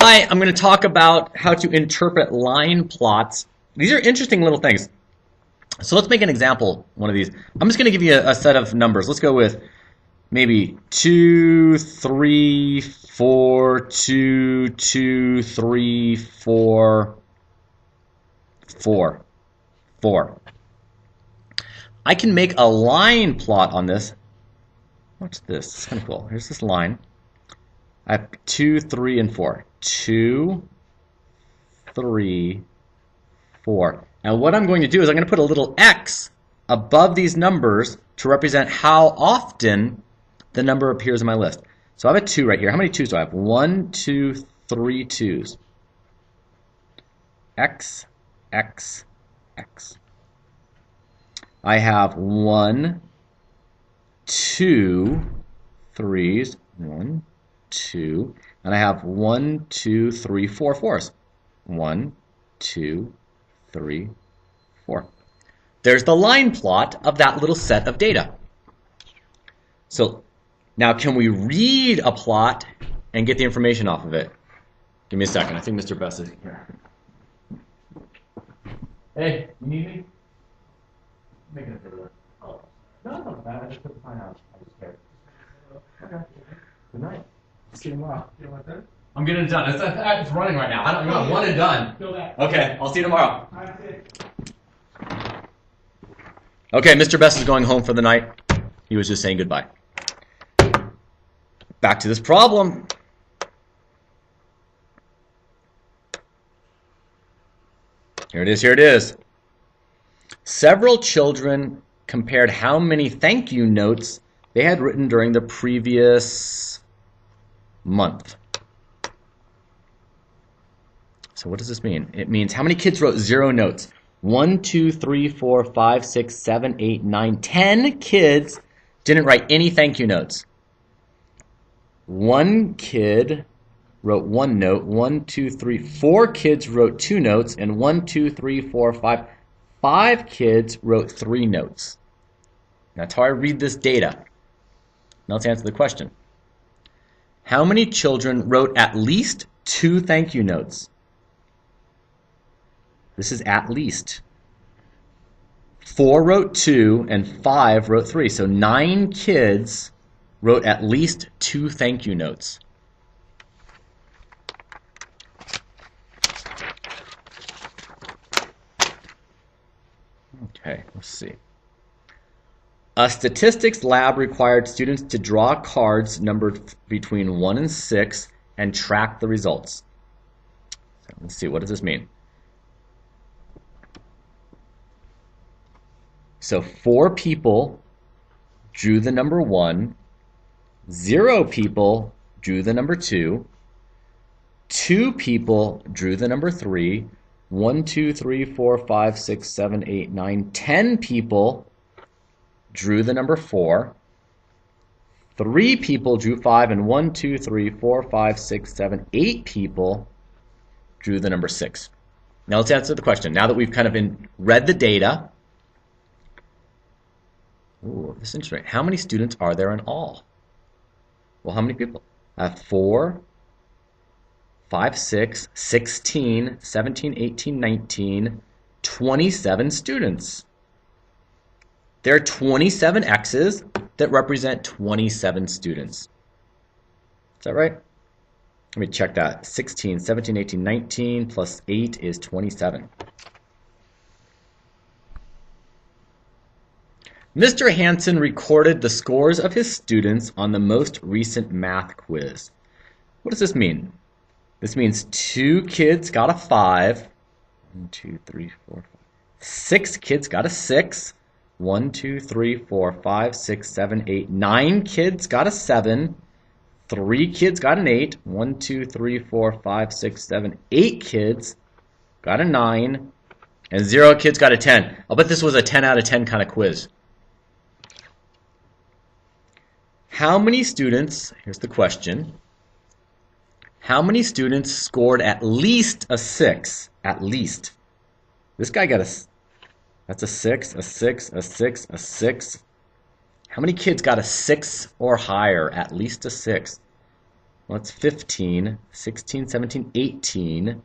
tonight I'm going to talk about how to interpret line plots. These are interesting little things. So let's make an example, one of these. I'm just going to give you a set of numbers. Let's go with maybe 2, 3, 4, 2, 2, 3, 4, 4, 4. I can make a line plot on this. What's this? It's kind of cool. Here's this line. I have 2, 3, and 4. 2, 3, 4. Now what I'm going to do is I'm going to put a little X above these numbers to represent how often the number appears in my list. So I have a 2 right here. How many 2s do I have? 1, 2, 3 2s. X, X, X. I have 1, 2 3s. 1, 2. And I have 1, 2, 3, 4 4s. 1, 2, 3, 4. There's the line plot of that little set of data. So now can we read a plot and get the information off of it? Give me a second. I think Mr. Best is here. Hey, you need me? Making a video. Oh. No, it's not bad. I just put the sign out. I just scared. Okay. Good night. See you tomorrow. You want that? I'm getting it done. It's running right now. I'm not one and done. Okay, I'll see you tomorrow. Okay, Mr. Best is going home for the night. He was just saying goodbye. Back to this problem. Here it is, here it is. Several children compared how many thank you notes they had written during the previous month. So what does this mean? It means how many kids wrote 0 notes? 1, 2, 3, 4, 5, 6, 7, 8, 9, 10 kids didn't write any thank you notes. 1 kid wrote 1 note. 1, 2, 3, 4 kids wrote 2 notes. And 1, 2, 3, 4, 5. 5 kids wrote 3 notes. That's how I read this data. Now let's answer the question. How many children wrote at least 2 thank you notes? This is at least. 4 wrote 2 and 5 wrote 3. So 9 kids wrote at least 2 thank you notes. Okay, let's see. A statistics lab required students to draw cards numbered between 1 and 6 and track the results. So let's see, what does this mean? So 4 people drew the number 1, 0 people drew the number 2, 2 people drew the number 3, 1, 2, 3, 4, 5, 6, 7, 8, 9, 10 people drew the number 4, 3 people drew 5, and 1, 2, 3, 4, 5, 6, 7, 8 people drew the number 6. Now let's answer the question. Now that we've kind of read the data, ooh, this is interesting. How many students are there in all? Well, how many people? I have 4, 5, 6, 16, 17, 18, 19, 27 students. There are 27 X's that represent 27 students. Is that right? Let me check that. 16, 17, 18, 19 plus 8 is 27. Mr. Hansen recorded the scores of his students on the most recent math quiz. What does this mean? This means 2 kids got a 5. 1, 2, 3, 4, 5. 6 kids got a 6. 1, 2, 3, 4, 5, 6, 7, 8. 9 kids got a 7. 3 kids got an 8. 1, 2, 3, 4, 5, 6, 7, 8 kids got a 9. And 0 kids got a 10. I'll bet this was a 10 out of 10 kind of quiz. How many students, here's the question, how many students scored at least a 6? At least. This guy got that's a 6, a 6, a 6, a 6. How many kids got a 6 or higher? At least a 6. Well, that's 15, 16, 17, 18,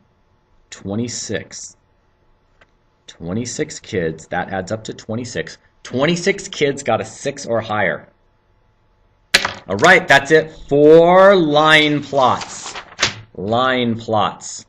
26. 26 kids, that adds up to 26. 26 kids got a 6 or higher. All right, that's it for line plots. Line plots.